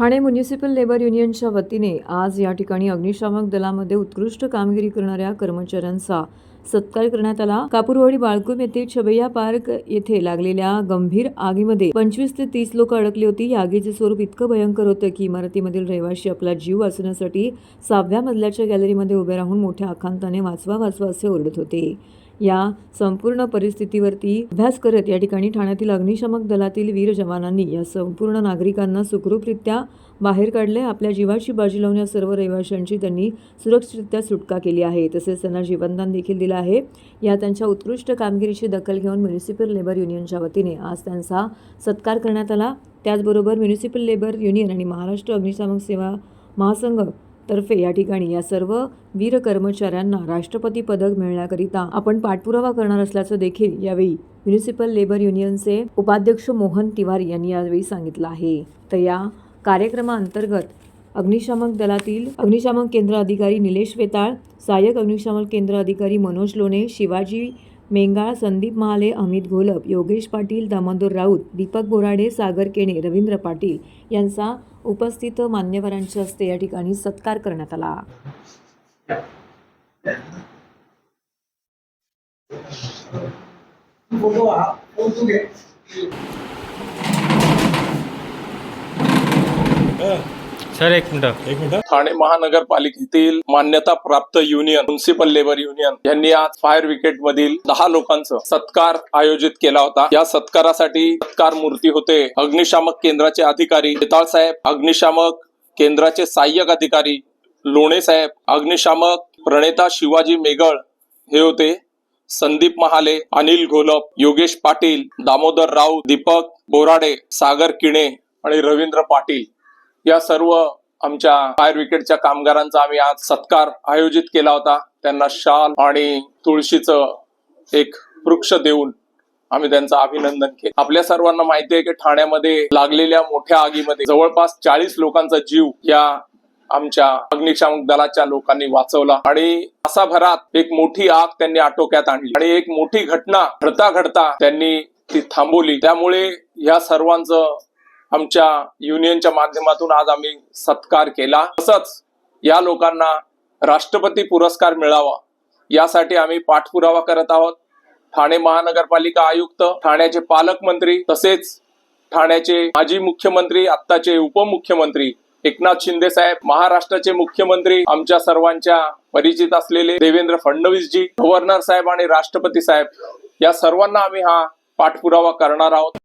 Thane municipal labour युनियनच्या वतीने आज या ठिकाणी अग्निशामक दलामध्ये उत्कृष्ट कामगिरी करणाऱ्या कर्मचाऱ्यांचा सत्कार करण्यात आला। कापूरवाडी बाळकुम येथे छबैया पार्क येथे लागलेल्या गंभीर आगीमध्ये 25 ते 30 लोक अडकली होती। या आगीचे स्वरूप इतकं भयंकर होतं की इमारतीमधील रहिवासी आपला जीव वाचवण्यासाठी 6व्या मजल्याच्या गॅलरीमध्ये उभे राहून मोठ्या आकांताने वाचवा असे ओरडत होते। या संपूर्ण परिस्थितीवरती अभ्यास करत या ठिकाणी ठाण्यातील अग्निशामक दलातील वीर जवानांनी या संपूर्ण नागरिकांना सुखरूपरित्या बाहेर काढले। आपल्या जीवाची बाजी लावून या सर्व रहिवाशांची त्यांनी सुरक्षितरित्या सुटका केली आहे, तसेच त्यांना जीवनदान देखील दिलं आहे। या त्यांच्या उत्कृष्ट कामगिरीची दखल घेऊन म्युनिसिपल लेबर युनियनच्या वतीने आज त्यांचा सत्कार करण्यात आला। त्याचबरोबर म्युनिसिपल लेबर युनियन आणि महाराष्ट्र अग्निशामक सेवा महासंघ तर्फे या ठिकाणी या सर्व वीर कर्मचाऱ्यांना राष्ट्रपती पदक मिळण्याकरिता आपण पाठपुरावा करणार असल्याचं देखील यावेळी म्युनिसिपल लेबर युनियनचे उपाध्यक्ष मोहन तिवारी यांनी यावेळी सांगितलं आहे। तर या कार्यक्रमाअंतर्गत अग्निशामक दलातील अग्निशामक केंद्र अधिकारी निलेश वेताळ, सहाय्यक अग्निशामक केंद्र अधिकारी मनोज लोणे, शिवाजी मेंगाळ, संदीप महाले, अमित घोलप, योगेश पाटील, दामोदर राऊत, दीपक बोराडे, सागर केणे, रवींद्र पाटील यांचा उपस्थित मान्यवरांच्या हस्ते या ठिकाणी सत्कार करण्यात आला। सर एक मिनिट ठाणे महानगरपालिकेतील मान्यता प्राप्त युनियन म्युनिसिपल लेबर युनियन यांनी आज फायर ब्रिगेड मधील 10 लोकांचा सत्कार आयोजित केला होता। या सत्कारासाठी सत्कार मूर्ती होते अग्निशामक केंद्राचे अधिकारी वेताळ साहेब, अग्निशामक केंद्राचे सहाय्यक अधिकारी लोणे साहेब, अग्निशामक प्रणेता शिवाजी मेगळ हे होते, संदीप महाले, अनिल घोलप, योगेश पाटील, दामोदर राऊत, दीपक बोराडे, सागर किणे आणि रवींद्र पाटील या सर्व आमच्या फायर ब्रिगेडच्या कामगारांचा आम्ही आज सत्कार आयोजित केला होता। त्यांना शाल आणि तुळशीचं एक वृक्ष देऊन आम्ही त्यांचं अभिनंदन केलं। आपल्या सर्वांना माहिती आहे की ठाण्यामध्ये लागलेल्या मोठ्या आगीमध्ये जवळपास 40 लोकांचा जीव या आमच्या अग्निशामक दलाच्या लोकांनी वाचवला आणि तासाभरात एक मोठी आग त्यांनी आटोक्यात आणली आणि एक मोठी घटना घडता त्यांनी ती थांबवली। त्यामुळे या सर्वांचं आमच्या युनियनच्या माध्यमातून आज आम्ही सत्कार केला। तसंच या लोकांना राष्ट्रपती पुरस्कार मिळावा यासाठी आम्ही पाठपुरावा करत आहोत। ठाणे महानगरपालिका आयुक्त, ठाण्याचे पालकमंत्री, तसेच ठाण्याचे माजी मुख्यमंत्री, आत्ताचे उपमुख्यमंत्री एकनाथ शिंदे साहेब, महाराष्ट्राचे मुख्यमंत्री आमच्या सर्वांच्या परिचित असलेले देवेंद्र फडणवीस जी, गव्हर्नर साहेब आणि राष्ट्रपती साहेब या सर्वांना आम्ही हा पाठपुरावा करणार आहोत।